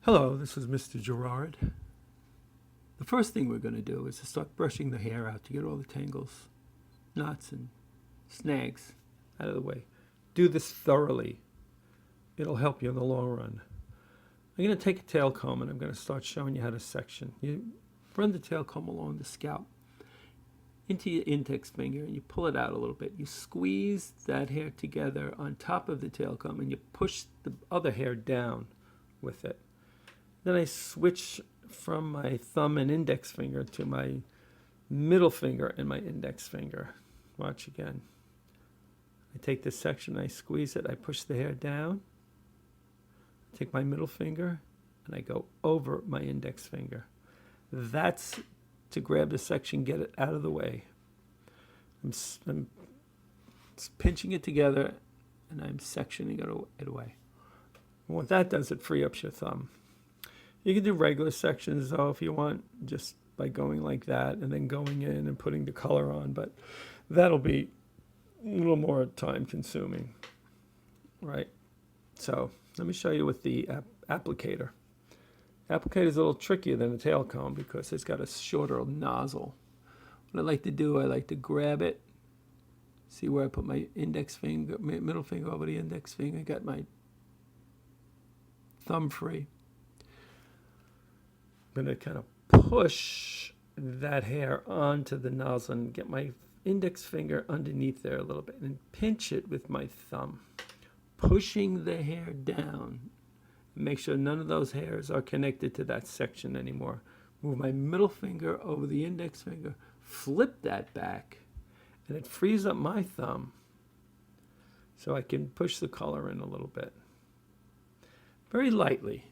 Hello, this is Mr. Gerard. The first thing we're going to do is to start brushing the hair out to get all the tangles, knots, and snags out of the way. Do this thoroughly. It'll help you in the long run. I'm going to take a tail comb and I'm going to start showing you how to section. You run the tail comb along the scalp into your index finger and you pull it out a little bit. You squeeze that hair together on top of the tail comb and you push the other hair down with it. Then I switch from my thumb and index finger to my middle finger and my index finger. Watch again. I take this section, I squeeze it, I push the hair down, take my middle finger, and I go over my index finger. That's to grab the section, get it out of the way. I'm pinching it together, and I'm sectioning it away. And what that does, it frees up your thumb. You can do regular sections, though, if you want, just by going like that and then going in and putting the color on, but that'll be a little more time-consuming, right? So let me show you with the applicator. Applicator is a little trickier than the tail comb because it's got a shorter nozzle. What I like to do, I like to grab it, see where I put my index finger, middle finger over the index finger, got my thumb free. I'm going to kind of push that hair onto the nozzle and get my index finger underneath there a little bit and pinch it with my thumb, pushing the hair down. Make sure none of those hairs are connected to that section anymore. Move my middle finger over the index finger, flip that back, and it frees up my thumb so I can push the color in a little bit. Very lightly,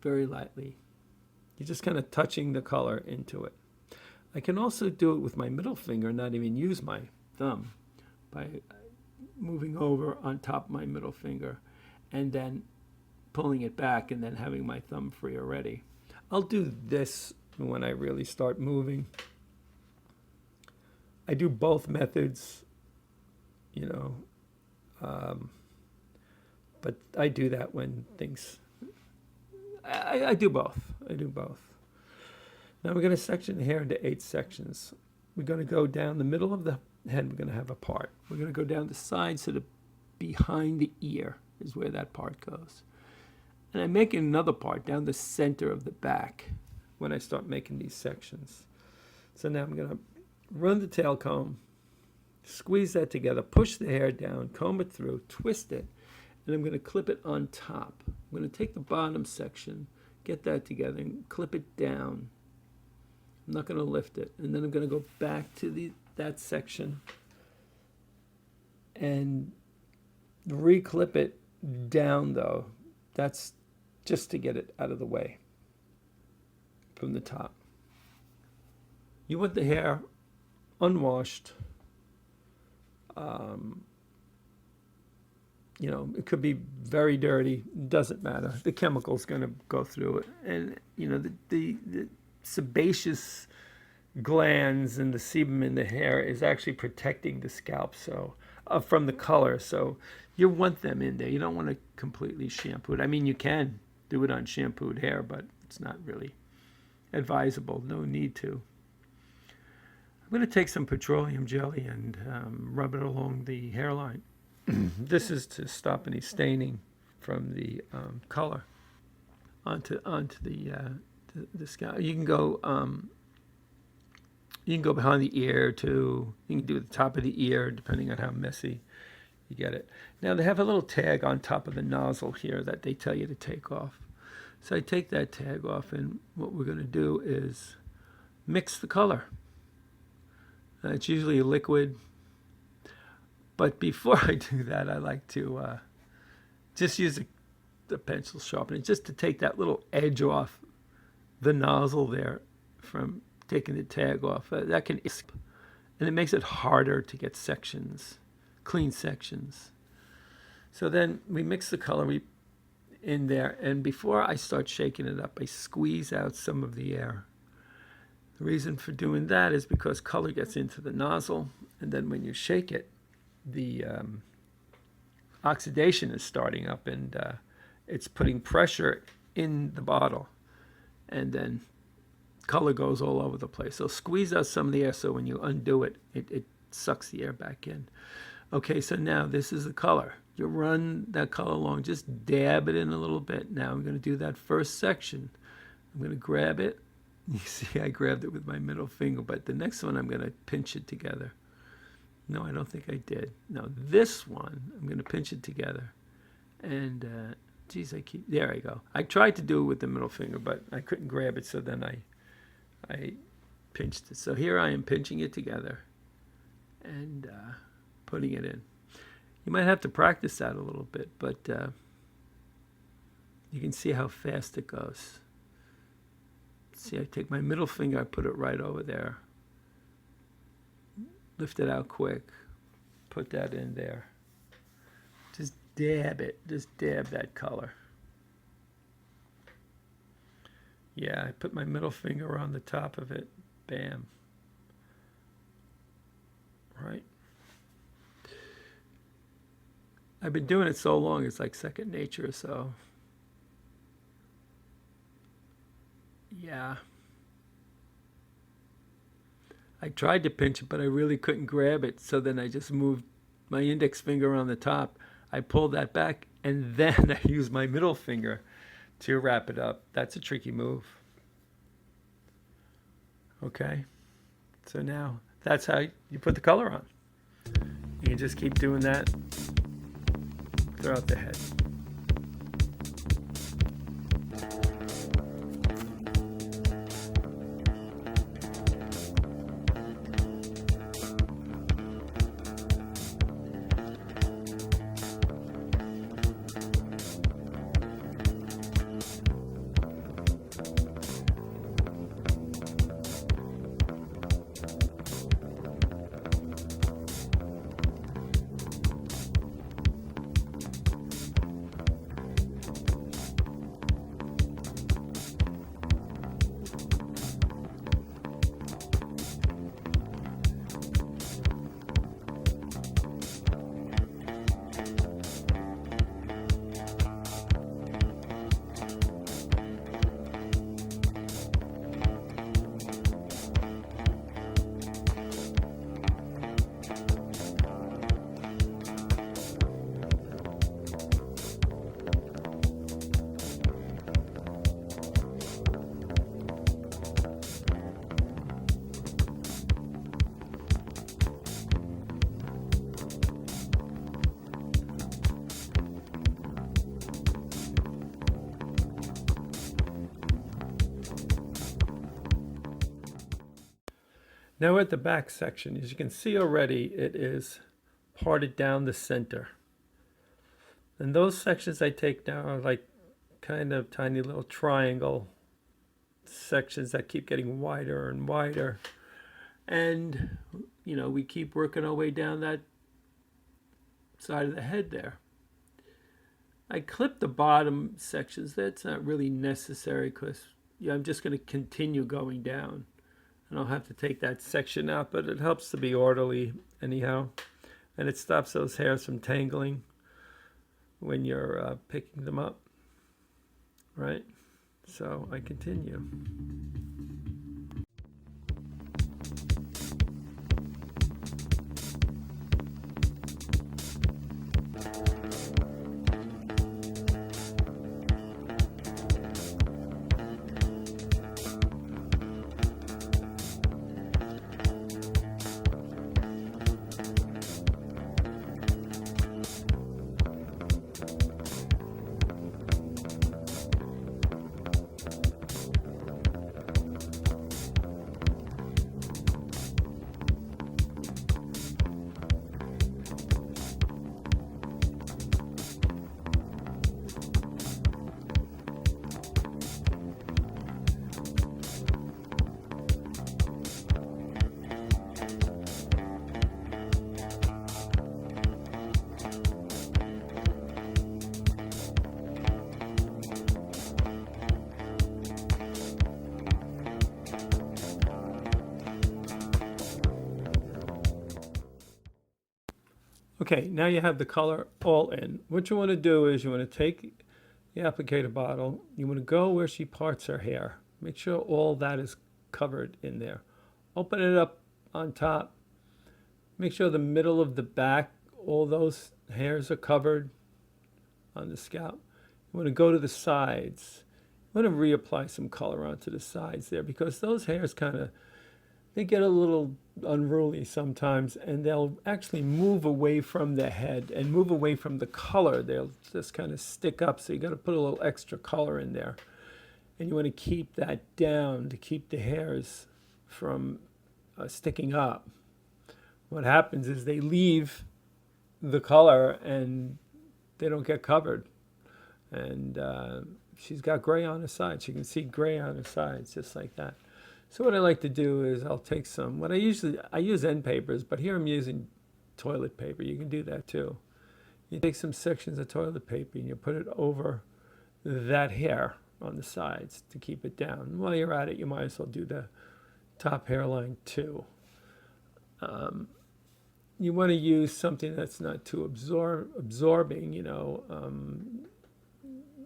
very lightly. You're just kind of touching the color into it. I can also do it with my middle finger, not even use my thumb, by moving over on top of my middle finger and then pulling it back and then having my thumb free already. I'll do this when I really start moving. I do both methods, but I do that when things... I do both. I do both. Now we're going to section the hair into 8 sections. We're going to go down the middle of the head. We're going to have a part. We're going to go down the side so the behind the ear is where that part goes. And I'm making another part down the center of the back when I start making these sections. So now I'm going to run the tail comb, squeeze that together, push the hair down, comb it through, twist it, and I'm going to clip it on top. I'm going to take the bottom section, get that together, and clip it down. I'm not going to lift it. And then I'm going to go back to that section and reclip it down, though. That's just to get it out of the way from the top. You want the hair unwashed. It could be very dirty, doesn't matter. The chemical's going to go through it. And, the sebaceous glands and the sebum in the hair is actually protecting the scalp from the color. So you want them in there. You don't want to completely shampoo it. I mean, you can do it on shampooed hair, but it's not really advisable. No need to. I'm going to take some petroleum jelly and rub it along the hairline. This is to stop any staining from the color onto the scalp. You can go behind the ear too. You can do it at the top of the ear, depending on how messy you get it. Now they have a little tag on top of the nozzle here that they tell you to take off. So I take that tag off, and what we're going to do is mix the color. It's usually a liquid. But before I do that, I like to just use the pencil sharpener just to take that little edge off the nozzle there from taking the tag off. That can, and it makes it harder to get sections, clean sections. So then we mix the color in there, and before I start shaking it up, I squeeze out some of the air. The reason for doing that is because color gets into the nozzle, and then when you shake it, the oxidation is starting up, and it's putting pressure in the bottle, and then color goes all over the place. So squeeze out some of the air so when you undo it, it sucks the air back in. Okay, so now this is the color. You run that color along, just dab it in a little bit. Now I'm going to do that first section. I'm going to grab it. You see, I grabbed it with my middle finger, but the next one I'm going to pinch it together. No, I don't think I did. No, this one, I'm going to pinch it together. And, geez, there I go. I tried to do it with the middle finger, but I couldn't grab it, so then I pinched it. So here I am pinching it together and putting it in. You might have to practice that a little bit, but you can see how fast it goes. See, I take my middle finger, I put it right over there. Lift it out quick. Put that in there. Just dab it. Just dab that color. Yeah, I put my middle finger on the top of it. Bam. Right. I've been doing it so long, it's like second nature, so. Yeah. I tried to pinch it, but I really couldn't grab it. So then I just moved my index finger on the top. I pulled that back, and then I used my middle finger to wrap it up. That's a tricky move. Okay. So now that's how you put the color on. You can just keep doing that throughout the head. Now at the back section, as you can see already, it is parted down the center. And those sections I take down are like kind of tiny little triangle sections that keep getting wider and wider. And, you know, we keep working our way down that side of the head there. I clip the bottom sections. That's not really necessary because I'm just going to continue going down. And I'll have to take that section out, but it helps to be orderly anyhow. And it stops those hairs from tangling when you're picking them up, right? So I continue. Okay, now you have the color all in. What you want to do is you want to take, the applicator bottle. You want to go where she parts her hair. Make sure all that is covered in there. Open it up on top. Make sure the middle of the back, all those hairs are covered on the scalp. You want to go to the sides. You want to reapply some color onto the sides there because those hairs they get a little unruly sometimes, and they'll actually move away from the head and move away from the color. They'll just kind of stick up, so you got to put a little extra color in there. And you want to keep that down to keep the hairs from sticking up. What happens is they leave the color and they don't get covered. And she's got gray on her sides. You can see gray on her sides, just like that. So what I like to do is I'll take some, I use end papers, but here I'm using toilet paper. You can do that too. You take some sections of toilet paper and you put it over that hair on the sides to keep it down. While you're at it, you might as well do the top hairline too. You want to use something that's not too absorbing,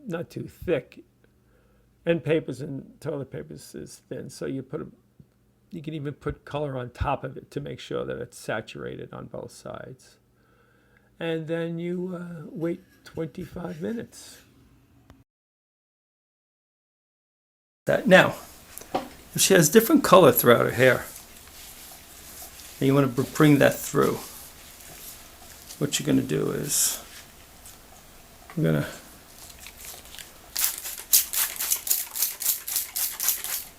not too thick. End papers and toilet papers is thin, so you can even put color on top of it to make sure that it's saturated on both sides. And then you wait 25 minutes. Now, if she has different color throughout her hair, and you want to bring that through, what you're going to do is I'm going to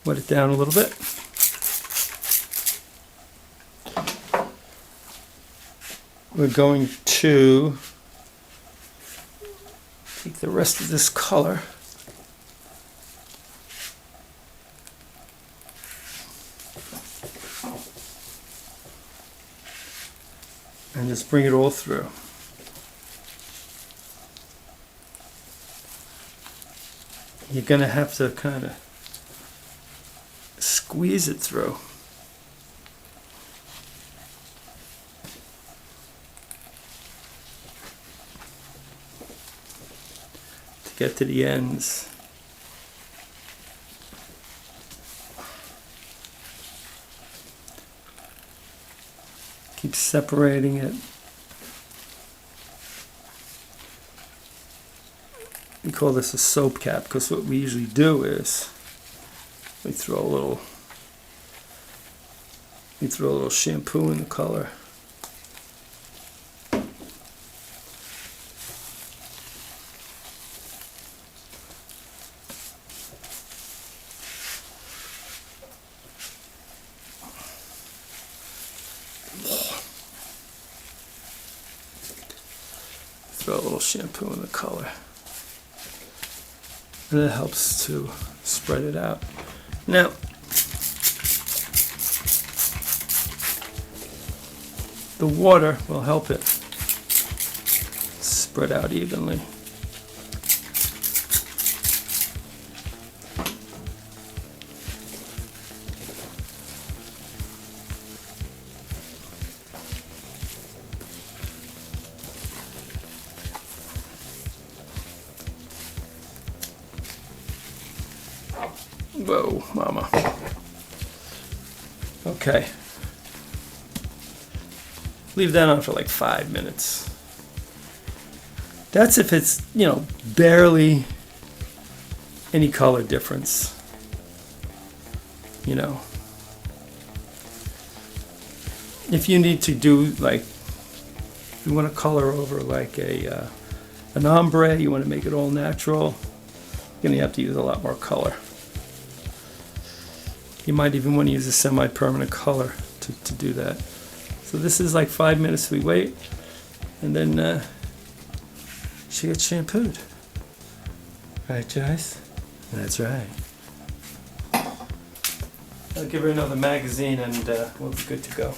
wet it down a little bit. We're going to take the rest of this color and just bring it all through. You're going to have to kind of squeeze it through. To get to the ends. Keep separating it. We call this a soap cap because what we usually do is we throw a little shampoo in the color. Throw a little shampoo in the color. And it helps to spread it out. Now, the water will help it spread out evenly. Whoa, mama. Okay. Leave that on for like 5 minutes. That's if it's, barely any color difference. If you need to do you want to color over like an ombre, you want to make it all natural, you're going to have to use a lot more color. You might even want to use a semi-permanent color to do that. So this is like 5 minutes we wait, and then she gets shampooed. Right, Joyce? That's right. I'll give her another magazine and we'll be good to go.